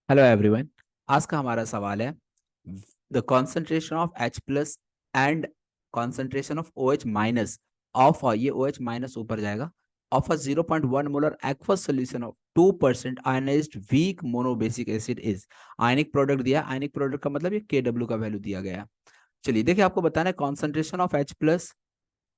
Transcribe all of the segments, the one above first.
Hello everyone. आज का हमारा सवाल है the concentration of H plus and concentration of OH minus of ये OH माइनस ऊपर जाएगा of a 0.1 molar aqueous solution of 2% ionised weak monobasic acid is. Ionic product दिया, ionic product का मतलब ये KW का वैल्यू दिया गया है। चलिए देखिए, आपको बताना है कॉन्सेंट्रेशन ऑफ H प्लस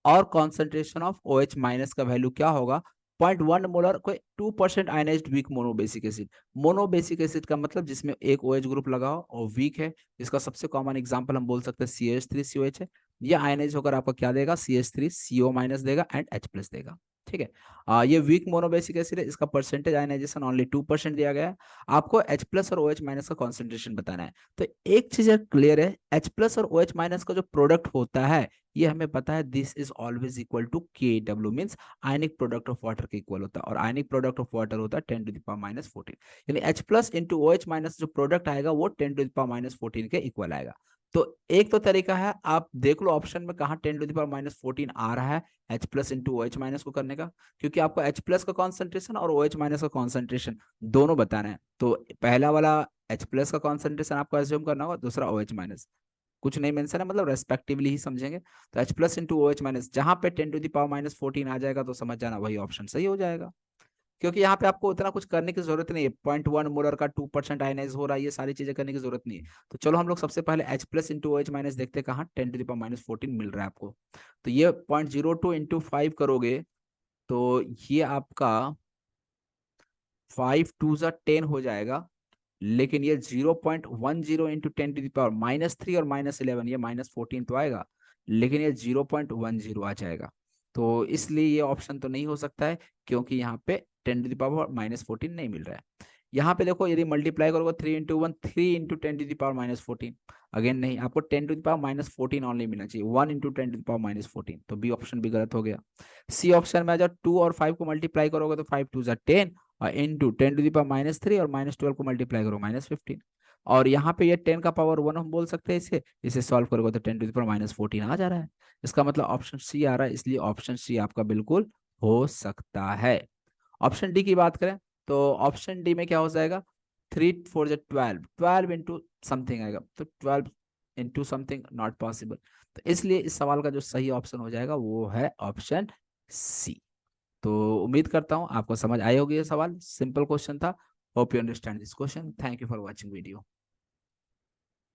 और कॉन्सेंट्रेशन ऑफ OH माइनस का वैल्यू क्या होगा। 0.1 मोलर कोई 2% ionised weak monobasic acid. Monobasic acid का मतलब जिसमें एक OH ग्रुप लगा हो और वीक है। इसका सबसे कॉमन एग्जांपल हम बोल सकते हैं CH3COH है। ये आयनाइज होकर आपको क्या देगा, CH3CO माइनस देगा एंड H प्लस देगा। ठीक है। ये वीक मोनोबेसिक एसिड है, इसका परसेंटेज आयनाइजेशन ओनली 2% दिया गया है। आपको H प्लस और OH माइनस का कॉन्सेंट्रेशन बताना है। तो एक चीज क्लियर है, H प्लस और OH माइनस का जो प्रोडक्ट होता है ये हमें पता है, this is always equal to KW, means ionic product of water के इक्वल होता है। और आयनिक प्रोडक्ट ऑफ वाटर होता है 10⁻⁻14। यानी H plus into OH minus जो प्रोडक्ट आएगा वो 10⁻⁻14 के इक्वल आएगा। तो एक तो तरीका है, आप देख लो ऑप्शन में कहाँ 10⁻⁻14 आ रहा है H plus into OH minus को करने का, क्योंकि आपको H प्लस का कॉन्सेंट्रेशन और OH माइनस का कॉन्सेंट्रेशन दोनों बताना है। तो पहला वाला H प्लस का कॉन्सेंट्रेशन आपको एज्यूम करना होगा, दूसरा OH माइनस। कुछ नहीं मेंशन है, मतलब रेस्पेक्टिवली ही समझेंगे। तो H plus into OH minus जहां पे 10⁻⁻14 आ जाएगा तो समझ जाना वही ऑप्शन सही हो जाएगा। क्योंकि यहाँ पे आपको उतना कुछ करने की जरूरत नहीं है, 0.1 मोलर का 2% आयनाइज हो रहा है, ये सारी चीजें करने की जरूरत नहीं है। तो चलो हम लोग सबसे पहले H plus into OH minus देखते हैं कहाँ 10⁻⁻14 मिल रहा है आपको। तो ये 0.02 इंटू 5 करोगे तो ये आपका 5 2 10 हो जाएगा। लेकिन ये 0.10 इंटू 10⁻³ और -11, ये -14 तो आएगा, लेकिन ये 0.10 आ जाएगा। तो इसलिए ये ऑप्शन तो नहीं हो सकता है, क्योंकि यहाँ पे 10⁻⁻14 नहीं मिल रहा है। यहाँ पे देखो, यदि मल्टीप्लाई करोगे 3 इंटू 1, 3 इंटू 10⁻⁻14, अगेन नहीं, आपको 10⁻⁻14 ऑनली मिलना चाहिए, 1 इंटू 10⁻⁻14। तो बी ऑप्शन भी गलत हो गया। सी ऑप्शन में आ जाओ, 2 और 5 को मल्टीप्लाई करोगे तो 5 2 10 और इंटू 10⁻⁻3 और -12 को मल्टीप्लाई करो -15। और यहाँ पे ये 10 का पावर 1 हम बोल सकते हैं इसे, सॉल्व करोगे तो 10⁻⁻14 आ जा रहा है। इसका मतलब ऑप्शन सी आ रहा है, इसलिए ऑप्शन सी आपका बिल्कुल हो सकता है। ऑप्शन डी की बात करें तो ऑप्शन डी में क्या हो जाएगा, 3 4 12, 12 इंटू समथिंग आएगा, तो 12 इंटू समथिंग नॉट पॉसिबल। तो इसलिए इस सवाल का जो सही ऑप्शन हो जाएगा वो है ऑप्शन सी। तो उम्मीद करता हूँ आपको समझ आई होगी, ये सवाल सिंपल क्वेश्चन था। Hope you understand this question. Thank you for watching video.